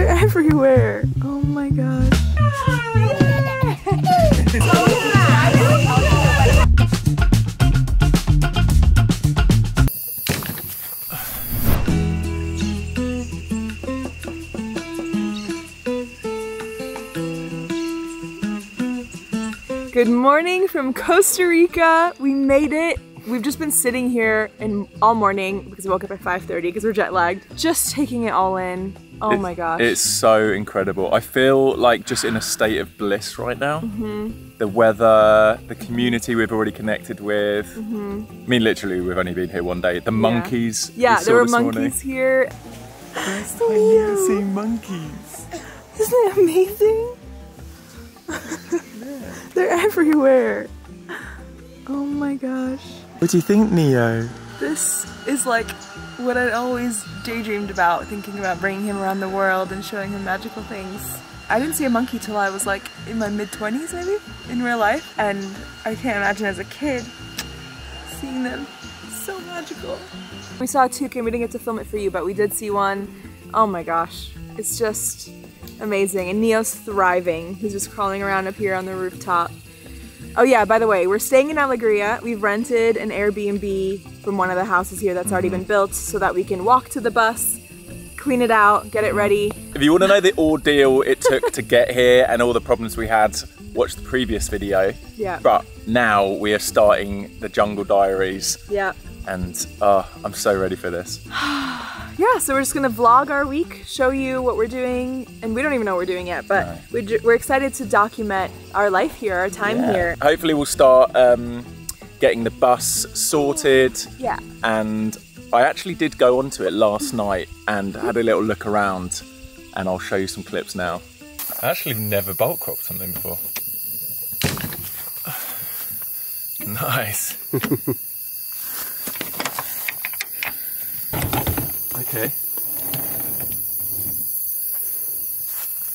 They're everywhere. Oh my gosh. Good morning from Costa Rica. We made it. We've just been sitting here all morning because we woke up at 5:30 because we're jet lagged. Just taking it all in. Oh my gosh. It's so incredible. I feel like just in a state of bliss right now. The weather, the community we've already connected with. I mean, literally, we've only been here one day. The monkeys. Yeah, there were monkeys here. First time to see monkeys. Isn't it amazing? They're everywhere. Oh my gosh. What do you think, Neo? This is like what I'd always daydreamed about, thinking about bringing him around the world and showing him magical things. I didn't see a monkey till I was like in my mid-20s maybe, in real life. And I can't imagine as a kid seeing them. So magical. We saw a toucan, we didn't get to film it for you, but we did see one. Oh my gosh. It's just amazing. And Neo's thriving. He's just crawling around up here on the rooftop. Oh yeah, by the way, we're staying in Alegria. We've rented an Airbnb from one of the houses here that's already been built so that we can walk to the bus, clean it out, get it ready. If you want to know the ordeal it took to get here and all the problems we had, watch the previous video. Yeah. But now we are starting the Jungle Diaries. Yeah. And I'm so ready for this. Yeah, so we're just gonna vlog our week, show you what we're doing, and we don't even know what we're doing yet, but we're excited to document our life here, our time here. Hopefully we'll start getting the bus sorted. Yeah. And I actually did go onto it last night and had a little look around, and I'll show you some clips now. I actually never bulk cropped something before. Nice. Okay.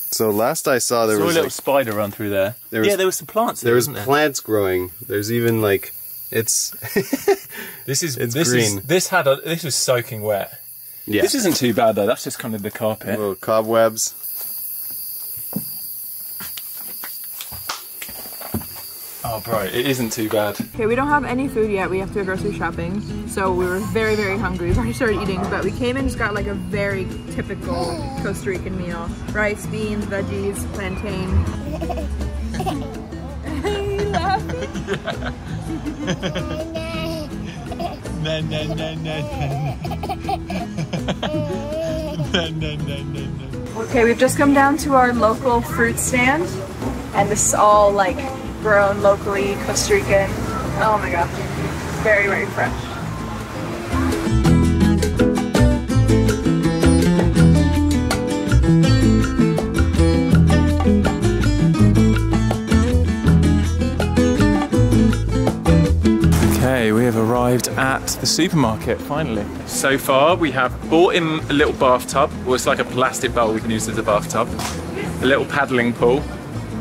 So last I saw there was a little spider run through there. There was some plants there. There was plants growing. There's even like it's this green. This was soaking wet. Yeah. This isn't too bad though. That's just kind of the carpet. Little cobwebs. Oh bro, it isn't too bad. Okay, we don't have any food yet. We have to go grocery shopping. So we were very, very hungry. We've already started eating, but we came and just got like a very typical Costa Rican meal. Rice, beans, veggies, plantain. Are you laughing? Okay, we've just come down to our local fruit stand, and this is all like grown locally, Costa Rican. Oh my gosh, very, very fresh. Okay, we have arrived at the supermarket finally. So far we have bought him a little bathtub, well it's like a plastic bowl we can use as a bathtub, a little paddling pool,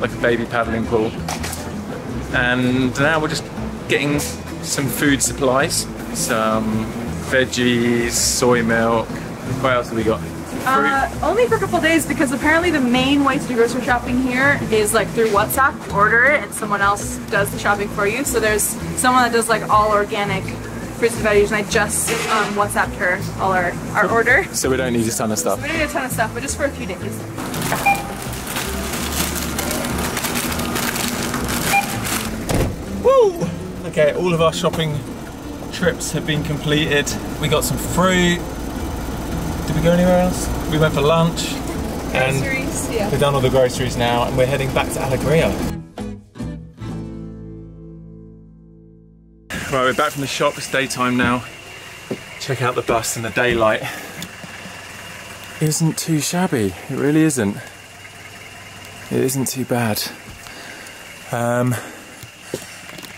like a baby paddling pool. And now we're just getting some food supplies, some veggies, soy milk. What else have we got? Only for a couple days because apparently the main way to do grocery shopping here is like through WhatsApp. Order it and someone else does the shopping for you. So there's someone that does like all organic fruits and veggies, and I just WhatsApped her all our order. So we don't need a ton of stuff. So we don't need a ton of stuff, but just for a few days. Woo! Okay, all of our shopping trips have been completed. We got some fruit. Did we go anywhere else? We went for lunch. Groceries, yeah. We've done all the groceries now and we're heading back to Alegria. Right, we're back from the shop. It's daytime now. Check out the bus in the daylight. Isn't too shabby. It really isn't. It isn't too bad.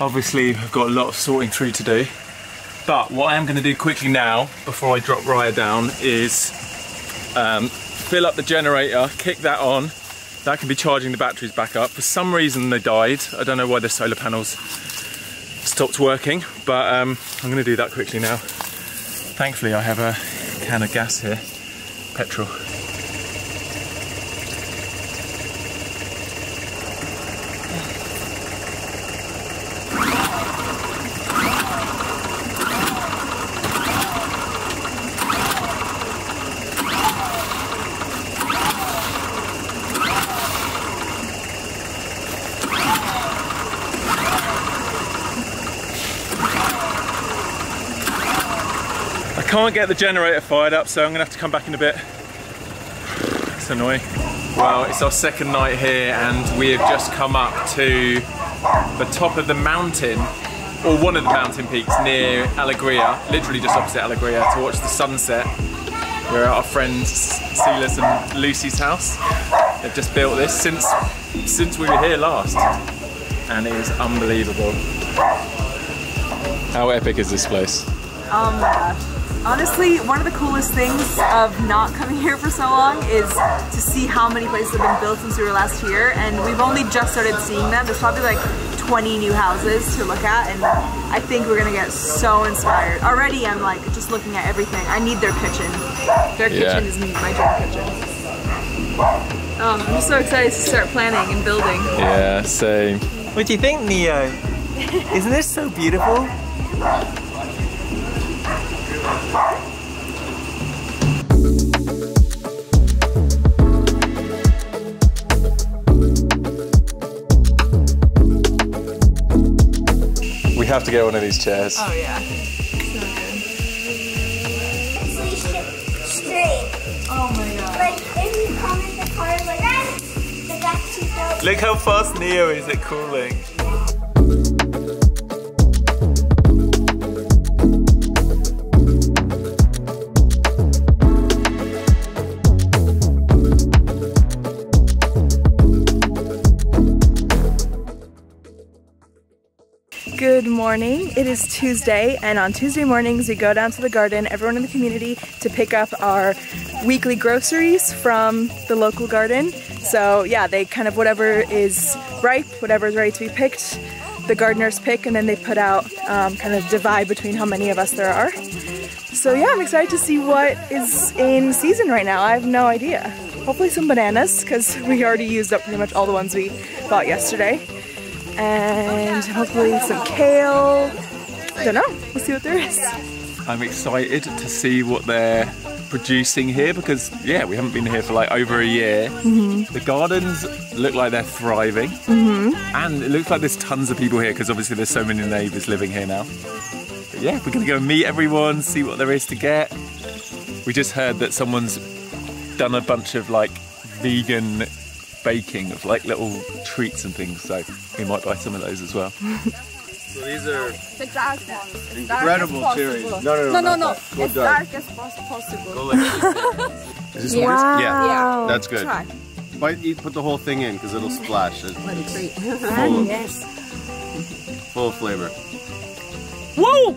Obviously, I've got a lot of sorting through to do. But what I am going to do quickly now, before I drop Raya down, is fill up the generator, kick that on. That can be charging the batteries back up. For some reason they died. I don't know why the solar panels stopped working, but I'm going to do that quickly now. Thankfully I have a can of gas here, petrol. can't get the generator fired up, so I'm gonna have to come back in a bit. It's annoying. Well, it's our second night here and we have just come up to the top of the mountain, or one of the mountain peaks near Alegria, literally just opposite Alegria, to watch the sunset. We're at our friends Silas and Lucy's house. They've just built this since we were here last, and it is unbelievable. How epic is this place? Oh my gosh. Honestly, one of the coolest things of not coming here for so long is to see how many places have been built since we were last here, and we've only just started seeing them. There's probably like 20 new houses to look at, and I think we're gonna get so inspired. Already I'm like just looking at everything. I need their kitchen. Their kitchen is my dream kitchen. I'm just so excited to start planning and building. Yeah, same. What do you think, Neo? Isn't this so beautiful? We have to get one of these chairs. Oh yeah. So good. Straight. Oh my god. Like if you comment the cars like that, the back 2,000. Look how fast Neo is at cooling. Good morning. It is Tuesday, and on Tuesday mornings we go down to the garden, everyone in the community, to pick up our weekly groceries from the local garden. So yeah, they kind of whatever is ripe, whatever is ready to be picked, the gardeners pick, and then they put out kind of divide between how many of us there are. So yeah, I'm excited to see what is in season right now. I have no idea. Hopefully some bananas, because we already used up pretty much all the ones we bought yesterday. And hopefully some kale. Don't know, we'll see what there is. I'm excited to see what they're producing here because, yeah, we haven't been here for like over a year. The gardens look like they're thriving. And it looks like there's tons of people here because obviously there's so many neighbours living here now. But yeah, we're gonna go meet everyone, see what there is to get. We just heard that someone's done a bunch of like vegan baking of like little treats and things, so we might buy some of those as well. So these are The dark ones. incredible cherries. No. As dark as possible. Is this Wow. yours? Yeah, that's good. Try. Put the whole thing in because it'll splash. It's What a treat. Yes. Full of flavor. Woo!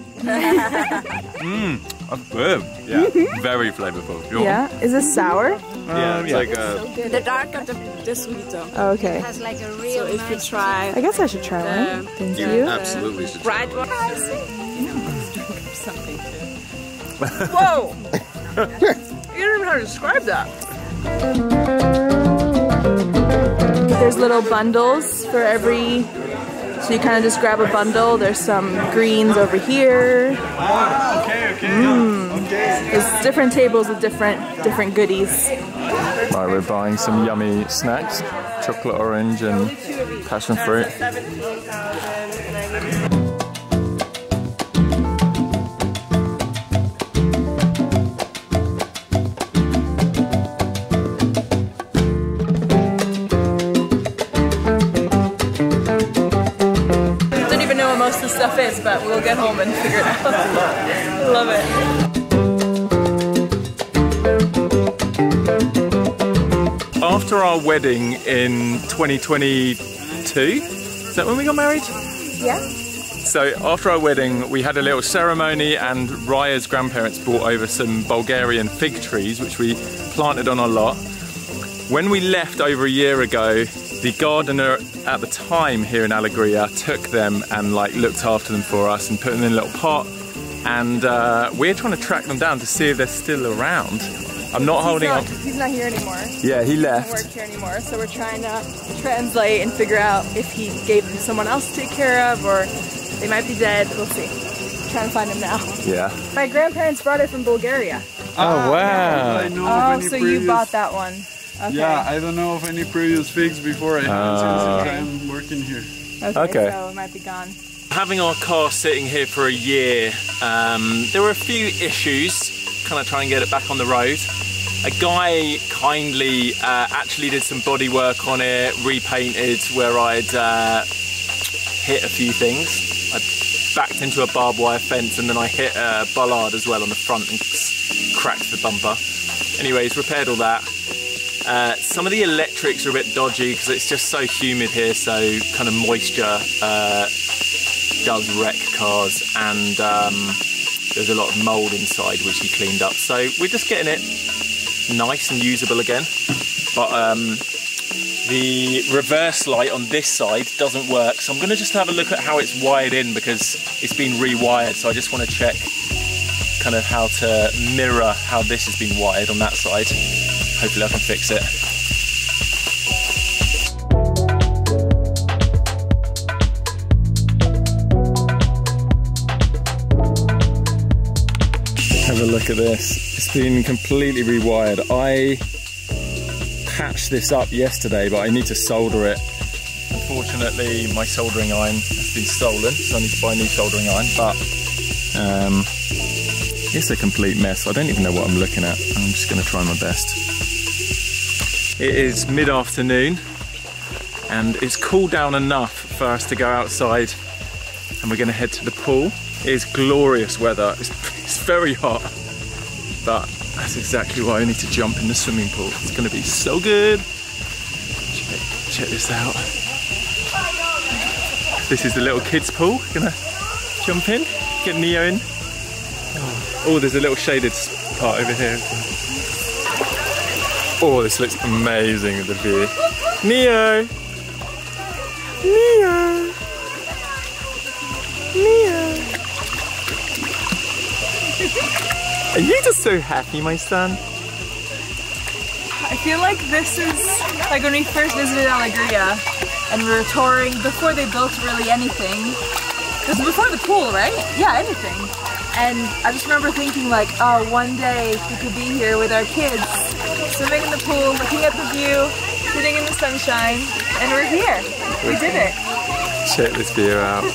That's good. Yeah, very flavourful. Yeah, is this sour? Yeah, it's like a. The darker, the sweeter. Oh, okay. It has like a real. So if you try. I guess I should try one. Thank You you. absolutely should try Right one. something too. Whoa! You don't even know how to describe that. There's little bundles for every, so you kind of just grab a bundle. There's some greens over here. There's different tables with different goodies. Right, we're buying some yummy snacks, chocolate orange and passion fruit. Don't even know what most of the stuff is, but we'll get home and figure it out. I love it. After our wedding in 2022, is that when we got married? Yeah. So after our wedding, we had a little ceremony and Raya's grandparents brought over some Bulgarian fig trees, which we planted on our lot. When we left over a year ago, the gardener at the time here in Alegria took them and like looked after them for us and put them in a little pot. And we're trying to track them down to see if they're still around. I'm not holding on. He's not here anymore. Yeah, he He doesn't left. work here anymore, so we're trying to translate and figure out if he gave them someone else to take care of, or they might be dead. We'll see. Trying to find them now. Yeah. My grandparents brought it from Bulgaria. Oh, wow. I know Oh, of any so previous, you bought that one. Okay. Yeah, I don't know of any previous figs before. I haven't seen since I'm working here. Okay. Okay. So it might be gone. Having our car sitting here for a year, there were a few issues, kind of trying to get it back on the road. A guy kindly actually did some body work on it, repainted where I'd hit a few things. I backed into a barbed wire fence and then I hit a bollard as well on the front and cracked the bumper. Anyways, repaired all that. Some of the electrics are a bit dodgy because it's just so humid here, so kind of moisture does wreck cars, and there's a lot of mould inside which he cleaned up. So we're just getting it nice and usable again, but the reverse light on this side doesn't work, so I'm going to just have a look at how it's wired in because it's been rewired. So I just want to check kind of how to mirror how this has been wired on that side. Hopefully I can fix it. Have a look at this. It's been completely rewired. I patched this up yesterday, but I need to solder it. Unfortunately, my soldering iron has been stolen, so I need to buy a new soldering iron, but it's a complete mess. I don't even know what I'm looking at. I'm just going to try my best. It is mid-afternoon, and it's cooled down enough for us to go outside, and we're going to head to the pool. It is glorious weather. It's very hot, but that's exactly why I need to jump in the swimming pool. It's going to be so good. Check this out. This is the little kids pool. Gonna jump in, get Neo in. Oh, there's a little shaded part over here. Oh, this looks amazing with the view. Neo! Neo! Neo! Are you just so happy, my son? I feel like this is like when we first visited Alegria and we were touring before they built really anything. This was before the pool, right? Yeah, anything. And I just remember thinking like, oh, one day we could be here with our kids, swimming in the pool, looking at the view, sitting in the sunshine, and we're here. We did it. Check this view out.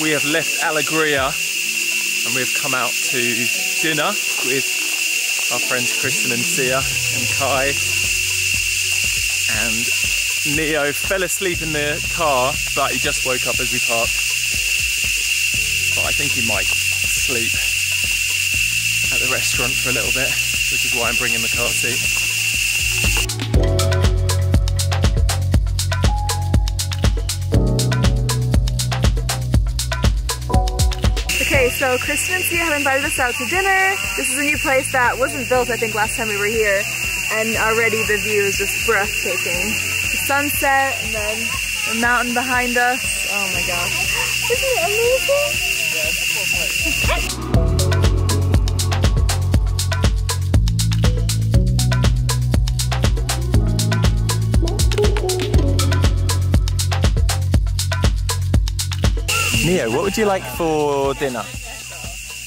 We have left Alegria and we've come out to dinner with our friends Kristen and Sia and Kai. And Neo fell asleep in the car, but he just woke up as we parked. But I think he might sleep at the restaurant for a little bit, which is why I'm bringing the car seat. Okay, so Kristen and Sia have invited us out to dinner. This is a new place that wasn't built, I think, last time we were here. And already the view is just breathtaking. The sunset and then the mountain behind us. Oh my gosh. Isn't it amazing? Yeah, it's a cool place. Neo, what would you like for dinner?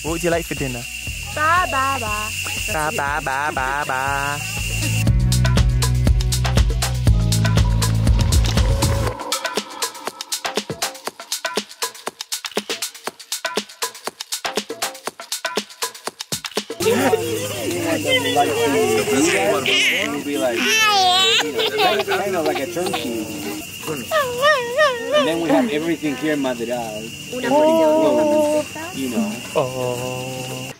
What would you like for dinner? Ba ba ba. Ba ba ba ba ba. Kind of like a turnkey. And then we have everything here in Madrid. You know. Oh.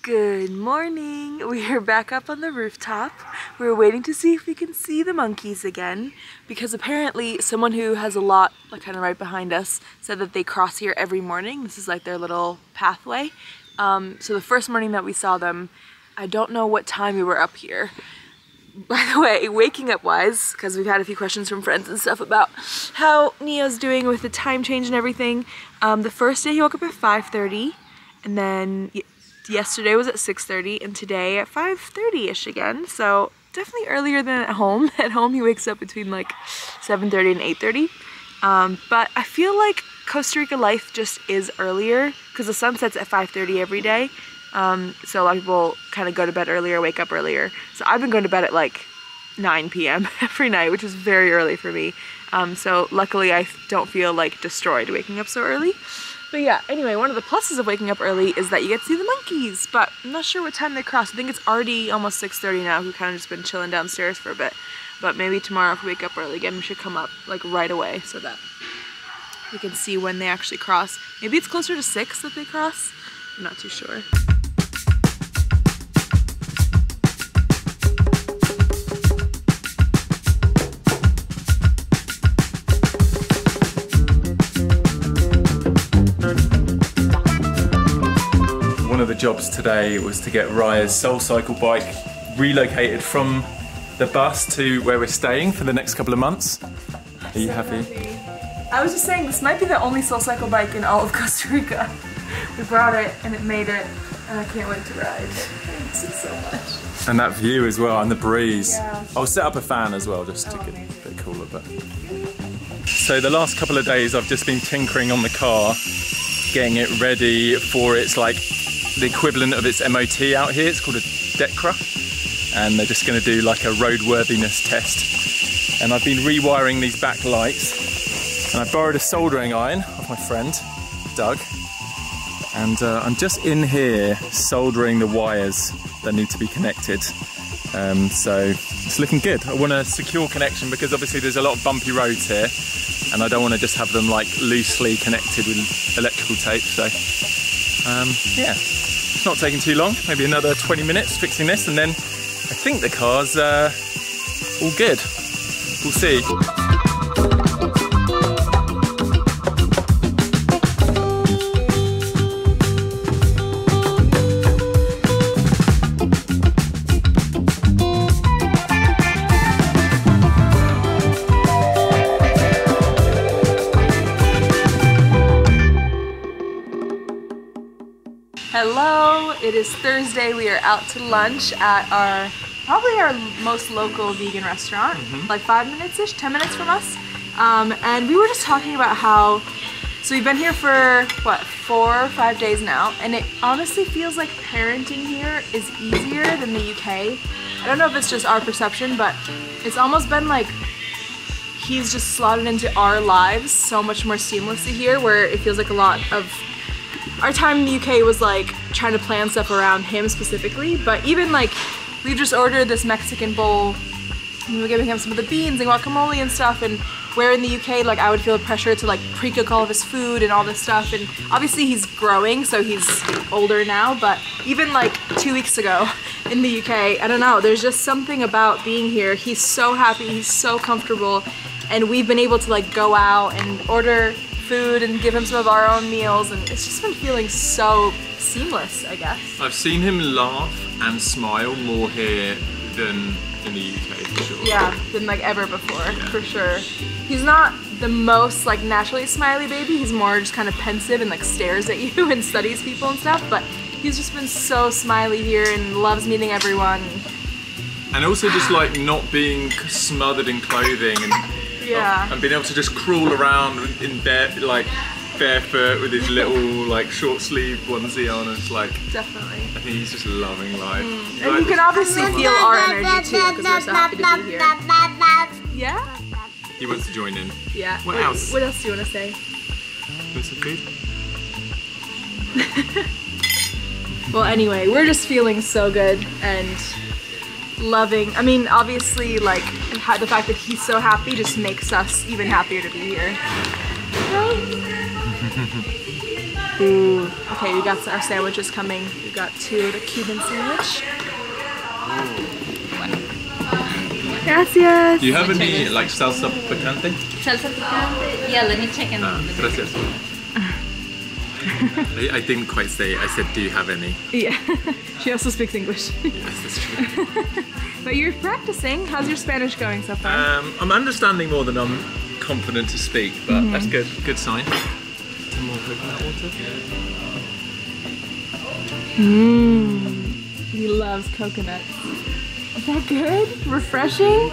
Good morning. We are back up on the rooftop. We were waiting to see if we can see the monkeys again, because apparently someone who has a lot, like kind of right behind us, said that they cross here every morning. This is like their little pathway. So the first morning that we saw them, I don't know what time we were up here, by the way, waking up wise, because we've had a few questions from friends and stuff about how Neo's doing with the time change and everything. The first day he woke up at 5:30, and then yesterday was at 6:30, and today at 5:30ish again. So definitely earlier than at home. At home he wakes up between like 7:30 and 8:30. But I feel like Costa Rica life just is earlier because the sun sets at 5:30 every day. So a lot of people kind of go to bed earlier, wake up earlier. So I've been going to bed at like 9 p.m. every night, which is very early for me. So luckily I don't feel like destroyed waking up so early. But yeah, anyway, one of the pluses of waking up early is that you get to see the monkeys, but I'm not sure what time they cross. I think it's already almost 6:30 now. We've kind of just been chilling downstairs for a bit. But maybe tomorrow if we wake up early again, we should come up like right away so that we can see when they actually cross. Maybe it's closer to 6 that they cross. I'm not too sure. One of the jobs today was to get Raya's Soul Cycle bike relocated from the bus to where we're staying for the next couple of months. Are you happy? I was just saying, this might be the only Soul Cycle bike in all of Costa Rica. We brought it and it made it, and I can't wait to ride. I miss it so much. And that view as well, and the breeze. Yeah. I'll set up a fan as well just to get a bit cooler. But so the last couple of days I've just been tinkering on the car, getting it ready for its like the equivalent of its MOT out here. It's called a DECRA, and they're just going to do like a roadworthiness test. And I've been rewiring these back lights, and I borrowed a soldering iron off my friend Doug, and I'm just in here soldering the wires that need to be connected. So it's looking good. I want a secure connection because obviously there's a lot of bumpy roads here, and I don't want to just have them like loosely connected with electrical tape. So yeah, it's not taking too long, maybe another 20 minutes fixing this, and then I think the car's all good. We'll see. Hello, it is Thursday. We are out to lunch at probably our most local vegan restaurant, like 5 minutes-ish, 10 minutes from us. And we were just talking about how, so we've been here for, what, 4 or 5 days now, and it honestly feels like parenting here is easier than the UK. I don't know if it's just our perception, but it's almost been like he's just slotted into our lives so much more seamlessly here, where it feels like a lot of our time in the UK was like trying to plan stuff around him specifically, but even like we just ordered this Mexican bowl and we were giving him some of the beans and guacamole and stuff, and where in the UK like I would feel pressure to like pre-cook all of his food and all this stuff, and obviously he's growing so he's older now, but even like 2 weeks ago in the UK, I don't know, there's just something about being here. He's so happy, he's so comfortable, and we've been able to like go out and order food and give him some of our own meals, and it's just been feeling so seamless, I guess. I've seen him laugh and smile more here than in the UK for sure. Yeah, than like ever before, for sure. He's not the most like naturally smiley baby, he's more just kind of pensive and like stares at you and studies people and stuff, but he's just been so smiley here and loves meeting everyone. And also just like not being smothered in clothing and yeah, and being able to just crawl around in barefoot with his little like short sleeve onesie on, and it's like definitely. I think he's just loving life. And you can obviously feel our energy too because we're so happy to be here. Yeah? He wants to join in. Yeah. What else? What else do you want to say? Want some food? Well, anyway, we're just feeling so good and loving. I mean, obviously, like, the fact that he's so happy just makes us even happier to be here. Ooh. Okay, we got our sandwiches coming. We got 2, the Cuban sandwich. Gracias. Do you have any like salsa picante? Salsa picante? Yeah, let me check in. Gracias. I didn't quite say it. I said, do you have any? Yeah. She also speaks English. Yes, that's true. But you're practicing. How's your Spanish going so far? I'm understanding more than I'm confident to speak, but that's good. Good sign. Some more coconut water. He loves coconuts. Is that good? Refreshing?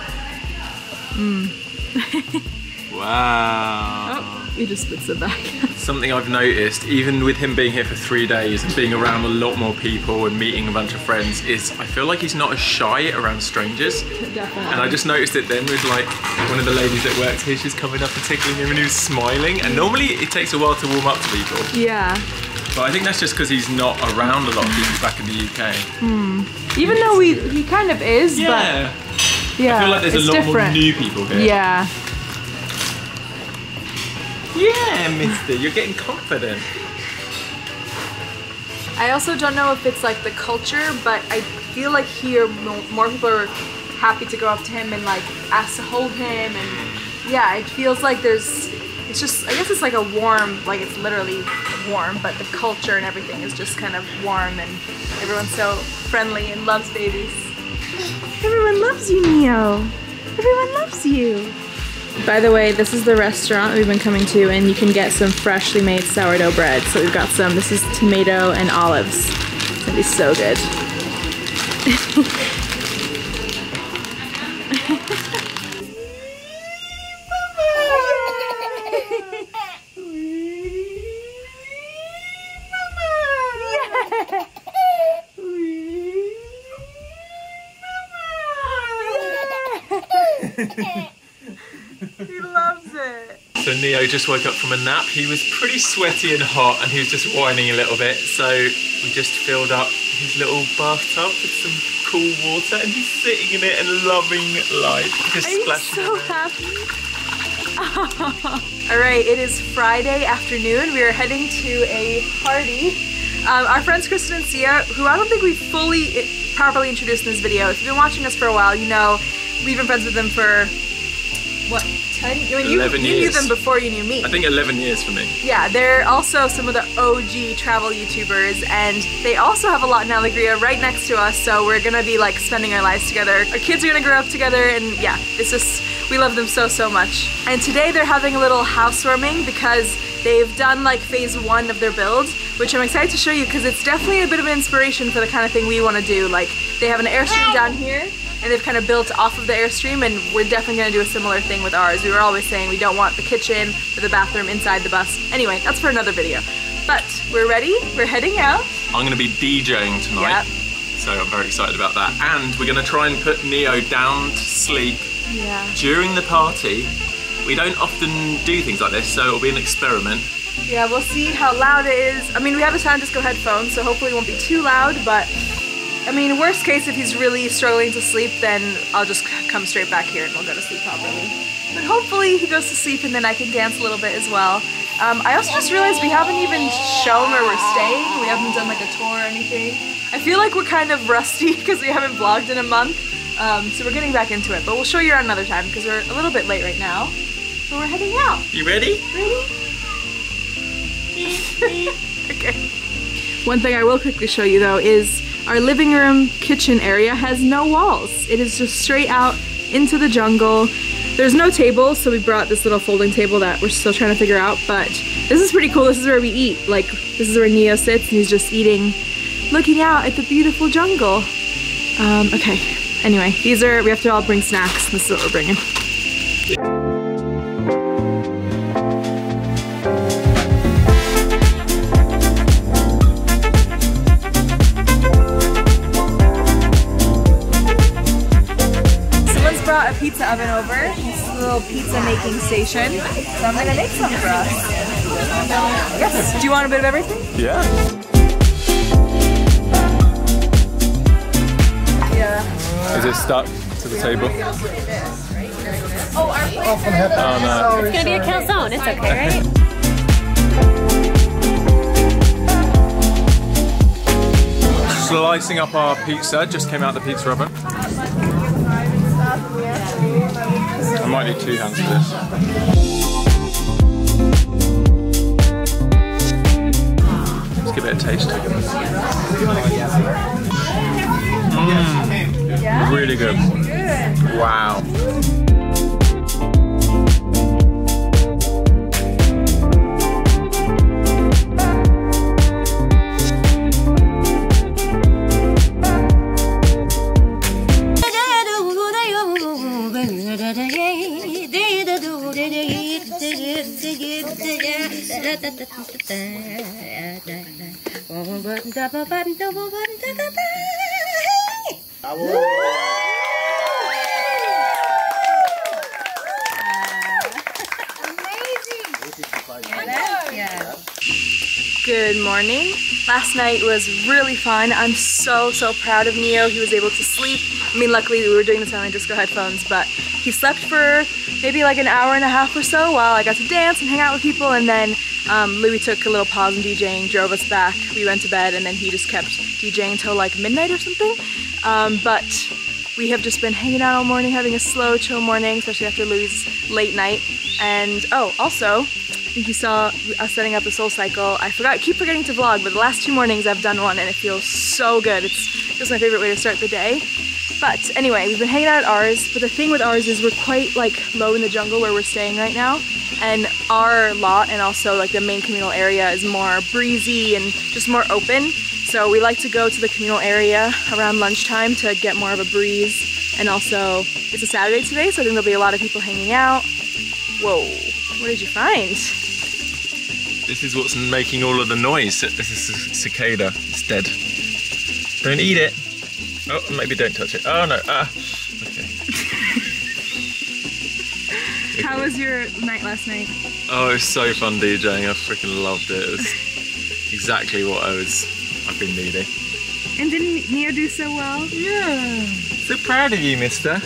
Wow. Oh, he just spits it back. Something I've noticed, even with him being here for 3 days and being around a lot more people and meeting a bunch of friends, is I feel like he's not as shy around strangers. Definitely. And I just noticed it then with like one of the ladies that works here, she's coming up and tickling him and he was smiling. And normally it takes a while to warm up to people. Yeah. But I think that's just because he's not around a lot of people back in the UK. Even though he kind of is, Yeah. but yeah, I feel like there's a lot different. more new people here. Yeah. Yeah, mister, you're getting confident. I also don't know if it's like the culture, but I feel like here more people are happy to go up to him and like ask to hold him, and yeah, it feels like it's just, I guess it's like a warm, like it's literally warm, but the culture and everything is just kind of warm and everyone's so friendly and loves babies. Everyone loves you, Neo. Everyone loves you. By the way, this is the restaurant we've been coming to, and you can get some freshly made sourdough bread. So we've got some, this is tomato and olives. It's gonna be so good. He loves it. So Neo just woke up from a nap. He was pretty sweaty and hot and he was just whining a little bit. So we just filled up his little bathtub with some cool water and he's sitting in it and loving life. Just splashing so happy. Alright, it is Friday afternoon. We are heading to a party. Our friends Kristen and Sia, who I don't think we fully properly introduced in this video. If you've been watching us for a while, you know we've been friends with them for what, 10? I mean, you knew them before you knew me. I think 11 years for me. Yeah, they're also some of the OG travel YouTubers, and they also have a lot in Alegria right next to us, so we're gonna be like spending our lives together. Our kids are gonna grow up together, and yeah, it's just, we love them so, so much. And today they're having a little housewarming because they've done like phase 1 of their build, which I'm excited to show you because it's definitely a bit of an inspiration for the kind of thing we want to do. Like, they have an Airstream down here, and they've kind of built off of the Airstream, and we're definitely going to do a similar thing with ours. We were always saying we don't want the kitchen or the bathroom inside the bus. Anyway, that's for another video. But we're ready, we're heading out. I'm going to be DJing tonight, so I'm very excited about that. And we're going to try and put Neo down to sleep during the party. We don't often do things like this, so it'll be an experiment. Yeah, we'll see how loud it is. I mean, we have the Sound Disco headphones, so hopefully it won't be too loud, but I mean, worst case, if he's really struggling to sleep, then I'll just come straight back here and we'll go to sleep properly. But hopefully he goes to sleep and then I can dance a little bit as well. I also just realized we haven't even shown where we're staying. We haven't done like a tour or anything. I feel like we're kind of rusty because we haven't vlogged in a month. So we're getting back into it, but we'll show you around another time because we're a little bit late right now. So we're heading out. You ready? Ready? Okay. One thing I will quickly show you though is our living room kitchen area has no walls. It is just straight out into the jungle. There's no table, so we brought this little folding table that we're still trying to figure out, but this is pretty cool. This is where we eat. Like, this is where Neo sits and he's just eating, looking out at the beautiful jungle. Okay, anyway, we have to all bring snacks. This is what we're bringing. Brought a pizza oven over. This is a little pizza making station. So I'm gonna make some for us. Yes. Do you want a bit of everything? Yeah. Yeah. Is it stuck to the table? Oh, our plate. Oh no. It's gonna be a calzone. It's okay, right? Slicing up our pizza. Just came out the pizza oven. I might need 2 hands for this. a bit of taste to it. Really good. Wow. Good morning. Last night was really fun. I'm so proud of Neo. He was able to sleep. I mean, luckily we were doing this on my disco headphones, but he slept for maybe like an hour and a half or so while I got to dance and hang out with people, and then Louis took a little pause in DJing, drove us back, we went to bed, and then he just kept DJing until like midnight or something. But we have just been hanging out all morning, having a slow, chill morning, especially after Louis' late night. And oh, also, I think you saw us setting up the Soul Cycle. I keep forgetting to vlog, but the last 2 mornings I've done one and it feels so good. It's just my favorite way to start the day. But anyway, we've been hanging out at ours, but the thing with ours is we're quite like low in the jungle where we're staying right now. And our lot and also like the main communal area is more breezy and just more open. So we like to go to the communal area around lunchtime to get more of a breeze. And also, it's a Saturday today, so I think there'll be a lot of people hanging out. Whoa, what did you find? This is what's making all of the noise. This is a cicada. It's dead. Don't eat it. Oh, maybe don't touch it. Oh no. Okay. How was your night last night? Oh, it was so fun DJing. I freaking loved it. It was exactly what I've been needing. And didn't Neo do so well? Yeah. So proud of you, mister.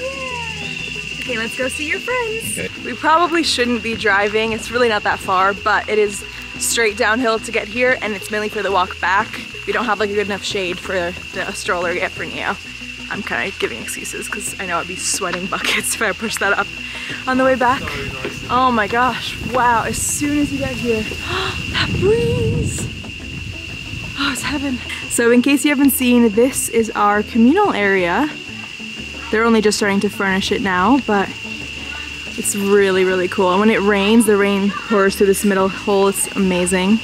Okay, let's go see your friends. Okay. We probably shouldn't be driving. It's really not that far, but it is straight downhill to get here, and it's mainly for the walk back. We don't have like a good enough shade for the stroller yet for Neo. I'm kind of giving excuses because I know I'd be sweating buckets if I push that up on the way back. So nice. Oh my gosh, wow, as soon as you get here, that breeze. Oh, it's heaven. So in case you haven't seen, this is our communal area. They're only just starting to furnish it now, but it's really cool. And when it rains, the rain pours through this middle hole. It's amazing.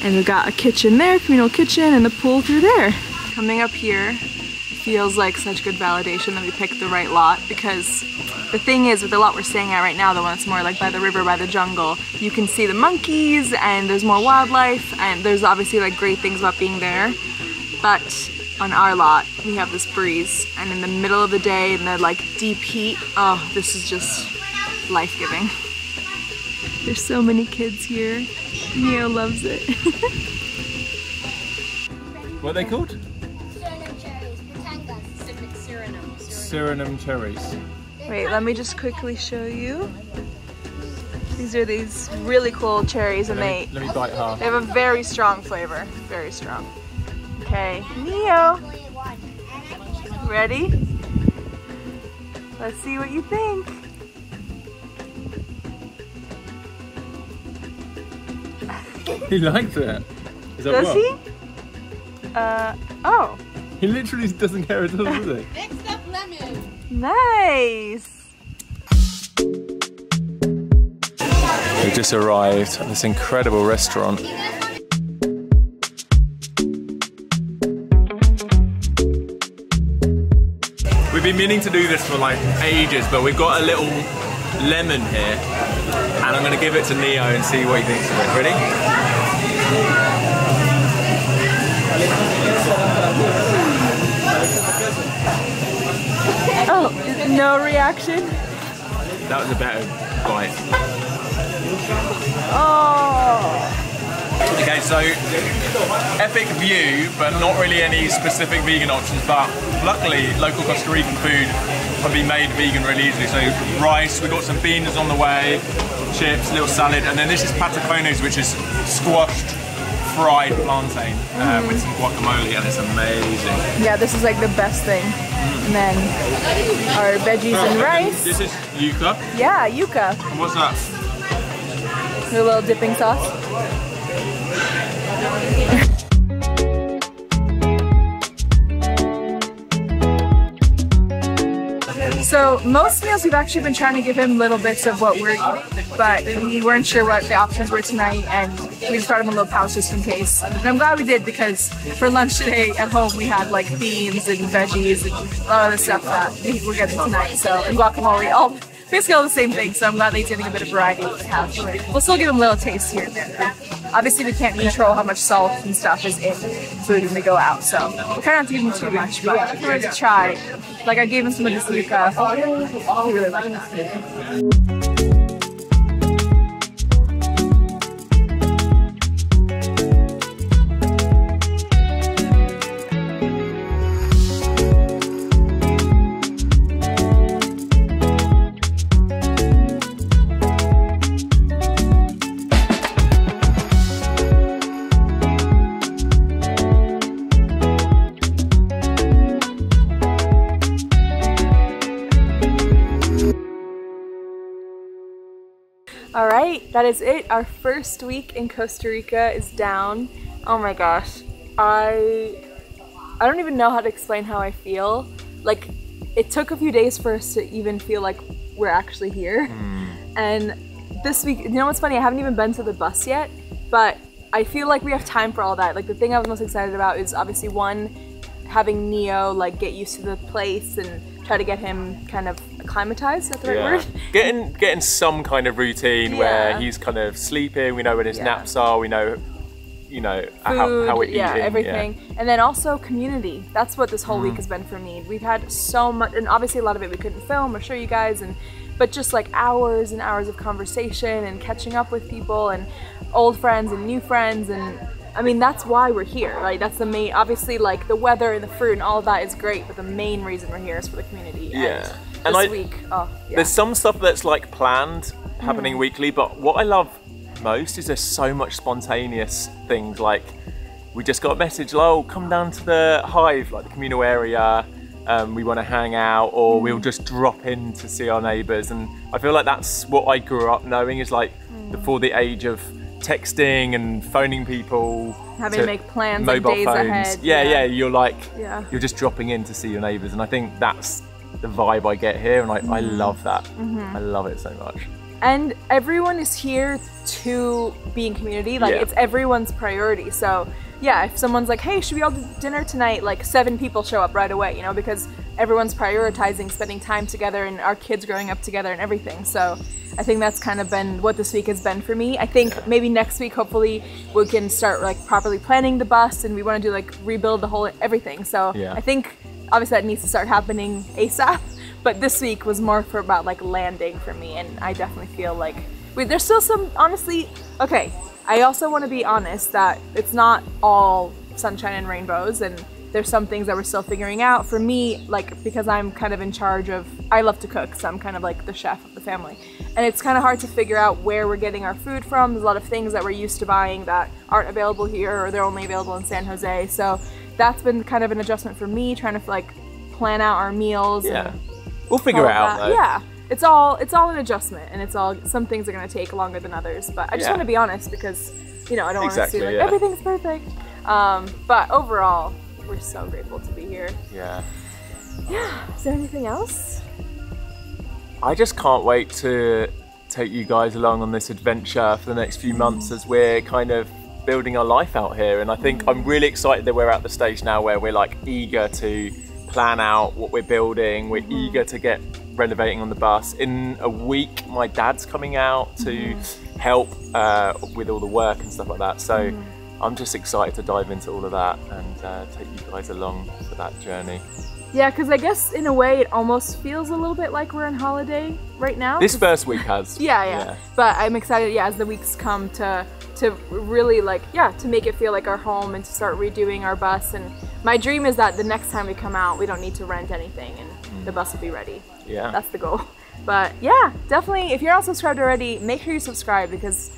And we've got a kitchen there, communal kitchen, and the pool through there. Coming up here feels like such good validation that we picked the right lot, because the thing is with the lot we're staying at right now, the one that's more like by the river, by the jungle, you can see the monkeys and there's more wildlife, and there's obviously like great things about being there. But on our lot, we have this breeze, and in the middle of the day in the like deep heat, oh, this is just life-giving. There's so many kids here. Neo loves it. What are they called? Suriname cherries. Batangas. Suriname cherries. Wait, let me just quickly show you. These are these really cool cherries, and Let me bite half. they have a very strong flavor. Very strong. Okay, Neo, ready? Let's see what you think. He likes it. Is that Does what? he? Oh. He literally doesn't care at all, does he? Next up, lemon. Nice. We just arrived at this incredible restaurant. We've been meaning to do this for like ages, but we've got a little lemon here, and I'm going to give it to Neo and see what he thinks of it. Ready? Oh, no reaction? That was a better bite. Oh. Okay, so epic view, but not really any specific vegan options, but luckily local Costa Rican food can be made vegan really easily. So rice, we've got some beans on the way, chips, little salad, and then this is patacones, which is squashed fried plantain with some guacamole, and it's amazing. Yeah, this is like the best thing. And then our veggies and rice. This is yuca. Yeah, yuca. And what's that? A little dipping sauce. So most meals we've actually been trying to give him little bits of what we're eating, but we weren't sure what the options were tonight, and we just brought him a little pouch just in case. And I'm glad we did, because for lunch today at home we had like beans and veggies and a lot of the stuff that we're getting tonight. So, and guacamole, all basically all the same thing. So I'm glad that he's getting a bit of variety to have. We'll still give him a little taste here and there. Obviously we can't control how much salt and stuff is in food when we go out, so we try not to give him too much, but if we were to try, like I gave him some of this Rica, he really liked that. Alright, that is it. Our first week in Costa Rica is down. Oh my gosh. I don't even know how to explain how I feel. Like, it took a few days for us to even feel like we're actually here. And this week, you know what's funny? I haven't even been to the bus yet, but I feel like we have time for all that. Like, the thing I was most excited about is obviously one, having Neo like get used to the place and try to get him kind of acclimatized, is that the right word? Getting some kind of routine where he's kind of sleeping, we know when his naps are, we know, you know, food, how we're eating. Everything. And then also community. That's what this whole week has been for me. We've had so much, and obviously a lot of it we couldn't film or show you guys, but just like hours and hours of conversation and catching up with people and old friends and new friends, and I mean, that's why we're here, right? That's the main, obviously like the weather and the fruit and all of that is great, but the main reason we're here is for the community. And this week, there's some stuff that's like planned, happening weekly, but what I love most is there's so much spontaneous things. Like, we just got a message, oh, come down to the Hive, like the communal area, we want to hang out, or we'll just drop in to see our neighbours. And I feel like that's what I grew up knowing, is like before the age of texting and phoning people, having to make plans, mobile like days phones ahead. You're like you're just dropping in to see your neighbours, and I think that's the vibe I get here, and I love that. I love it so much. And everyone is here to be in community, like it's everyone's priority. So yeah, if someone's like, hey, should we all do dinner tonight, like 7 people show up right away, you know, because everyone's prioritizing spending time together and our kids growing up together and everything. So I think that's kind of been what this week has been for me. I think maybe next week, hopefully, we can start like properly planning the bus, and we want to do like rebuild the whole everything. So I think obviously that needs to start happening ASAP. But this week was more for about like landing for me, and I definitely feel like there's still some, honestly, okay, I also want to be honest that it's not all sunshine and rainbows, and there's some things that we're still figuring out. For me, like, because I'm kind of in charge of, I love to cook, so I'm kind of like the chef of the family. And it's kind of hard to figure out where we're getting our food from. There's a lot of things that we're used to buying that aren't available here, or they're only available in San Jose. So that's been kind of an adjustment for me, trying to like plan out our meals. We'll figure it out though. Yeah, it's all an adjustment, and some things are gonna take longer than others. But I just want to be honest, because you know I don't want to say like everything's perfect. But overall, we're so grateful to be here. Yeah. Is there anything else? I just can't wait to take you guys along on this adventure for the next few months as we're kind of building our life out here. And I think I'm really excited that we're at the stage now where we're like eager to plan out what we're building. We're eager to get renovating on the bus. In a week, my dad's coming out to help with all the work and stuff like that. So I'm just excited to dive into all of that and take you guys along for that journey. Yeah, because I guess in a way it almost feels a little bit like we're on holiday right now. This first week has. Yeah. But I'm excited, as the weeks come to really like, to make it feel like our home and to start redoing our bus. And my dream is that the next time we come out, we don't need to rent anything and the bus will be ready. Yeah. That's the goal. But yeah, definitely, if you're not subscribed already, make sure you subscribe, because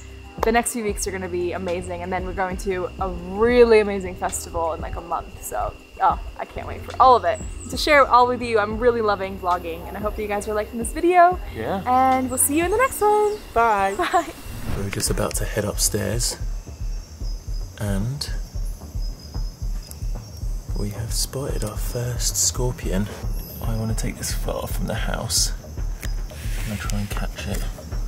the next few weeks are going to be amazing, and then we're going to a really amazing festival in like a month. So, I can't wait for all of it to share all with you. I'm really loving vlogging, and I hope you guys are liking this video. Yeah. And we'll see you in the next one. Bye. Bye. We're just about to head upstairs, And we have spotted our first scorpion. I want to take this far from the house. I'm going to try and catch it.